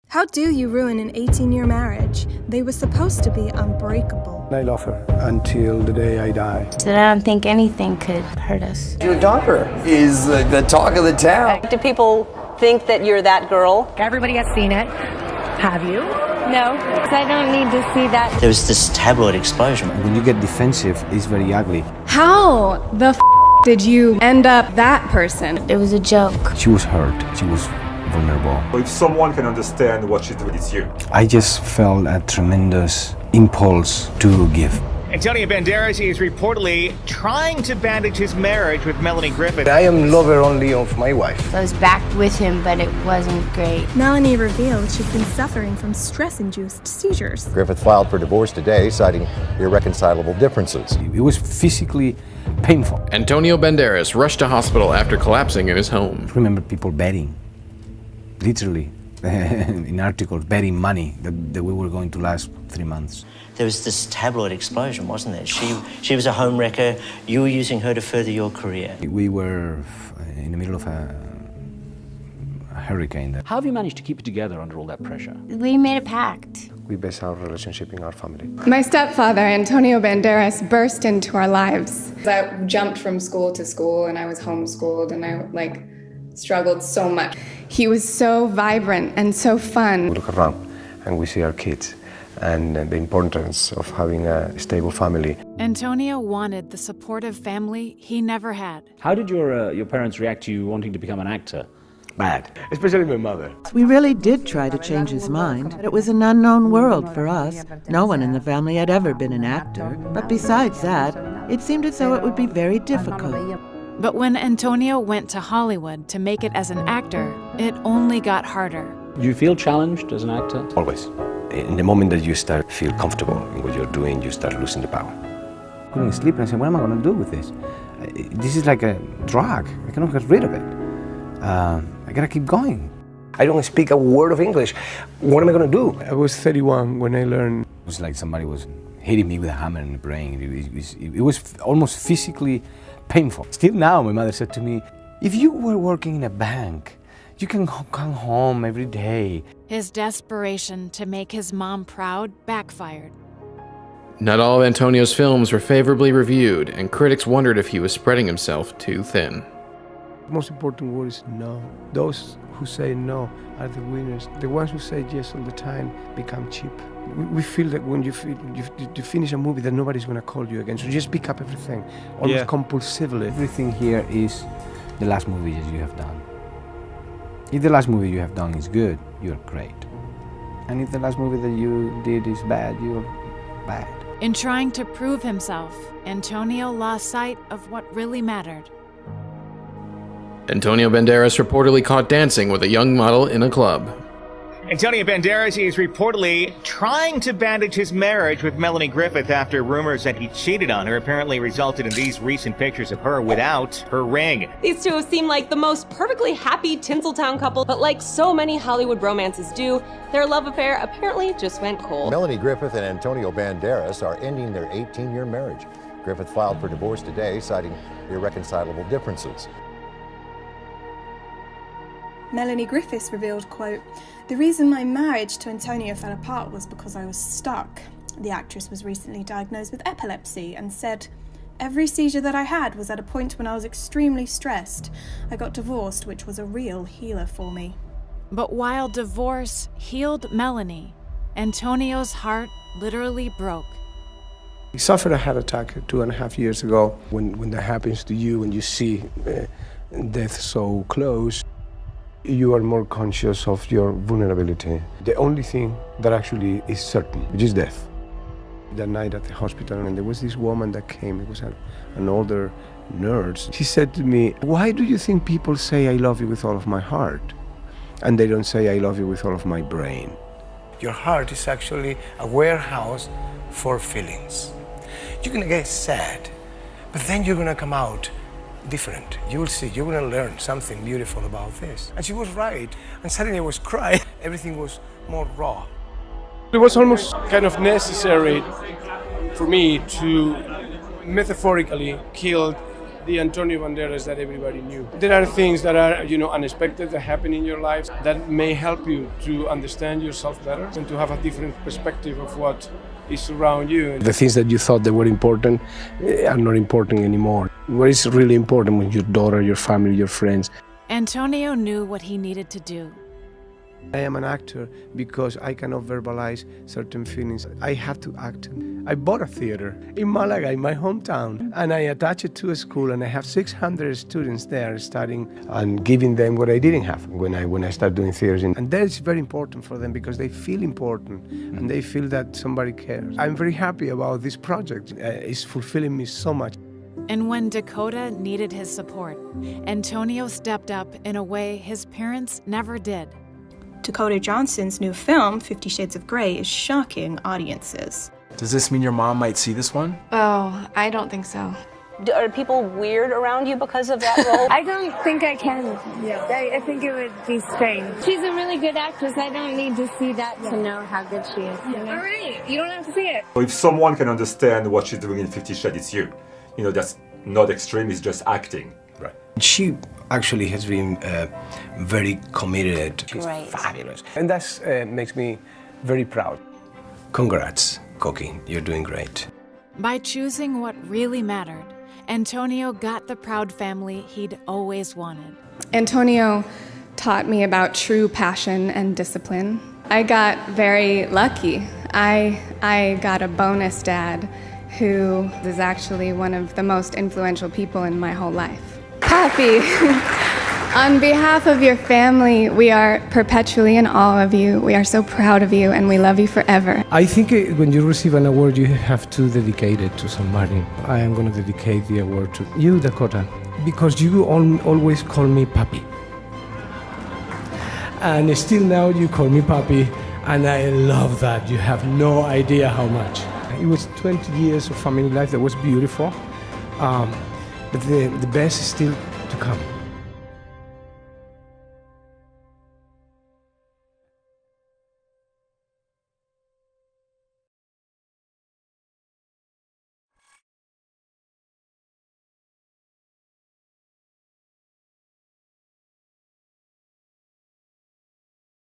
How do you ruin an 18-year marriage? They were supposed to be unbreakable. I love her until the day I die. So I don't think anything could hurt us. Your daughter is the talk of the town. Do people think that you're that girl? Everybody has seen it. Have you? No, because I don't need to see that. There was this tabloid explosion. When you get defensive, it's very ugly. How the did you end up that person? It was a joke. She was hurt. She was vulnerable. If someone can understand what she did, it's you. I just felt a tremendous impulse to give. Antonio Banderas is reportedly trying to bandage his marriage with Melanie Griffith. I am lover only of my wife. I was back with him, but it wasn't great. Melanie revealed she'd been suffering from stress-induced seizures. Griffith filed for divorce today, citing irreconcilable differences. It was physically painful. Antonio Banderas rushed to hospital after collapsing in his home. I remember people betting, literally, in articles, betting money that we were going to last 3 months. There was this tabloid explosion, wasn't there? She was a home wrecker. You were using her to further your career. We were in the middle of a hurricane. How have you managed to keep it together under all that pressure? We made a pact. We base our relationship in our family. My stepfather, Antonio Banderas, burst into our lives. I jumped from school to school and I was homeschooled and I struggled so much. He was so vibrant and so fun. We look around and we see our kids and the importance of having a stable family. Antonio wanted the supportive family he never had. How did your parents react to you wanting to become an actor? Bad, especially my mother. We really did try to change his mind, but it was an unknown world for us. No one in the family had ever been an actor, but besides that, it seemed as though it would be very difficult. But when Antonio went to Hollywood to make it as an actor, it only got harder. Do you feel challenged as an actor? Always. In the moment that you start to feel comfortable in what you're doing, you start losing the power. I couldn't sleep and I said, what am I going to do with this? This is like a drug. I cannot get rid of it. I got to keep going. I don't speak a word of English. What am I going to do? I was 31 when I learned. It was like somebody was hitting me with a hammer in the brain. It was almost physically painful. Still now, my mother said to me, if you were working in a bank, you can come home every day. His desperation to make his mom proud backfired. Not all of Antonio's films were favorably reviewed, and critics wondered if he was spreading himself too thin. The most important word is no. Those who say no are the winners. The ones who say yes all the time become cheap. We feel that when you finish a movie that nobody's going to call you again. So you just pick up everything, almost compulsively. Everything here is the last movie that you have done. If the last movie you have done is good, you're great. And if the last movie that you did is bad, you're bad. In trying to prove himself, Antonio lost sight of what really mattered. Antonio Banderas reportedly caught dancing with a young model in a club. Antonio Banderas is reportedly trying to bandage his marriage with Melanie Griffith after rumors that he cheated on her apparently resulted in these recent pictures of her without her ring. These two seem like the most perfectly happy Tinseltown couple, but like so many Hollywood romances do, their love affair apparently just went cold. Melanie Griffith and Antonio Banderas are ending their 18-year marriage. Griffith filed for divorce today, citing irreconcilable differences. Melanie Griffiths revealed, quote, "The reason my marriage to Antonio fell apart was because I was stuck. The actress was recently diagnosed with epilepsy and said, every seizure that I had was at a point when I was extremely stressed. I got divorced, which was a real healer for me." But while divorce healed Melanie, Antonio's heart literally broke. He suffered a heart attack 2.5 years ago. When that happens to you, when you see death so close, you are more conscious of your vulnerability. The only thing that actually is certain, which is death. That night at the hospital, and there was this woman that came, it was an older nurse. She said to me, why do you think people say I love you with all of my heart, and they don't say I love you with all of my brain? Your heart is actually a warehouse for feelings. You're gonna get sad, but then you're gonna come out different. You will see, you're gonna learn something beautiful about this. And she was right, and suddenly I was crying. Everything was more raw. It was almost kind of necessary for me to metaphorically kill the Antonio Banderas that everybody knew. There are things that are, unexpected that happen in your life that may help you to understand yourself better and to have a different perspective of what is around you. The things that you thought that were important are not important anymore. What is really important with your daughter, your family, your friends. Antonio knew what he needed to do. I am an actor because I cannot verbalize certain feelings. I have to act. I bought a theater in Malaga, in my hometown, and I attached it to a school, and I have 600 students there studying and giving them what I didn't have when I started doing theaters. And that is very important for them because they feel important and they feel that somebody cares. I'm very happy about this project. It's fulfilling me so much. And when Dakota needed his support, Antonio stepped up in a way his parents never did. Dakota Johnson's new film, 50 Shades of Grey, is shocking audiences. Does this mean your mom might see this one? Oh, I don't think so. Are people weird around you because of that role? I don't think I can. Yeah. I think it would be strange. She's a really good actress. I don't need to see that to know how good she is. You know? All right, you don't have to see it. If someone can understand what she's doing in 50 Shades, it's you. That's not extreme, it's just acting. Right. She actually has been very committed. She's Great. fabulous. And that makes me very proud. Congrats, Koki. You're doing great. By choosing what really mattered, Antonio got the proud family he'd always wanted. Antonio taught me about true passion and discipline. I got very lucky. I got a bonus dad who is actually one of the most influential people in my whole life. Papi, on behalf of your family, we are perpetually in awe of you. We are so proud of you, and we love you forever. I think when you receive an award, you have to dedicate it to somebody. I am going to dedicate the award to you, Dakota, because you always call me Papi. And still now you call me Papi, and I love that. You have no idea how much. It was 20 years of family life that was beautiful, but the best is still to come.